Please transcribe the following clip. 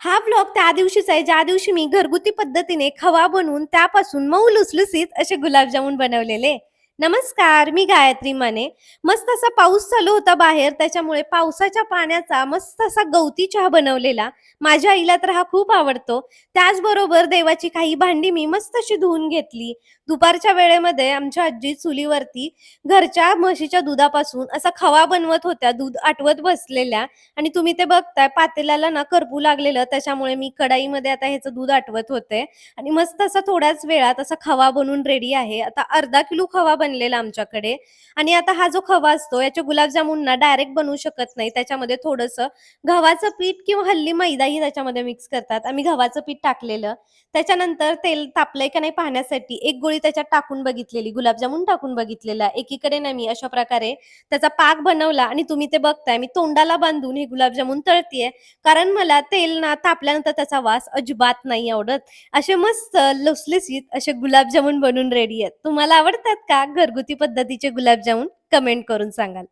हा व्लॉग त्या दिवशीचा आहे, ज्या दिवशी मी घरगुती पद्धतीने खवा बनवून त्यापासून मऊ लुसलुसीत असे गुलाबजामुन बनवलेले. नमस्कार, मी गायत्री माने. मस्त असा पाऊस चालू होता बाहेर, त्याच्यामुळे पावसाच्या पाण्याचा मस्त असा गवती चहा बनवलेला. माझ्या आईला तर हा खूप आवडतो. त्याचबरोबर देवाची काही भांडी मी मस्त अशी धुवून घेतली. दुपारच्या वेळेमध्ये आमच्या आजी चुलीवरती घरच्या म्हशीच्या दुधापासून असा खवा बनवत होत्या, दूध आटवत बसलेल्या. आणि तुम्ही ते बघताय पातेल्याला ना करपू लागलेलं, त्याच्यामुळे मी कढईमध्ये आता ह्याचं दूध आटवत होते आणि मस्त असा थोड्याच वेळात असा खवा बनून रेडी आहे. आता अर्धा किलो खवा बनलेला आमच्याकडे. आणि आता हा जो खवा असतो याचे गुलाबजामुन ना डायरेक्ट बनवू शकत नाही. त्याच्यामध्ये थोडंसं गव्हाचं पीठ किंवा हल्ली मैदाही त्याच्यामध्ये मिक्स करतात. आम्ही गव्हाचं पीठ टाकलेलं. त्याच्यानंतर तेल तापलंय का नाही पाहण्यासाठी एक गोळी त्याच्यात टाकून बघितलेली, गुलाबजामुन टाकून बघितलेला. एकीकडे ना मी अशा प्रकारे त्याचा पाक बनवला आणि तुम्ही ते बघताय मी तोंडाला बांधून हे गुलाबजामुन तळतीये. कारण मला तेल ना तापल्यानंतर त्याचा वास अजिबात नाही आवडत. असे मस्त लुसलुसीत असे गुलाबजामुन बनून रेडी आहेत. तुम्हाला आवडतात का घरगुती पद्धतीचे गुलाबजामुन? कमेंट करून सांगाल.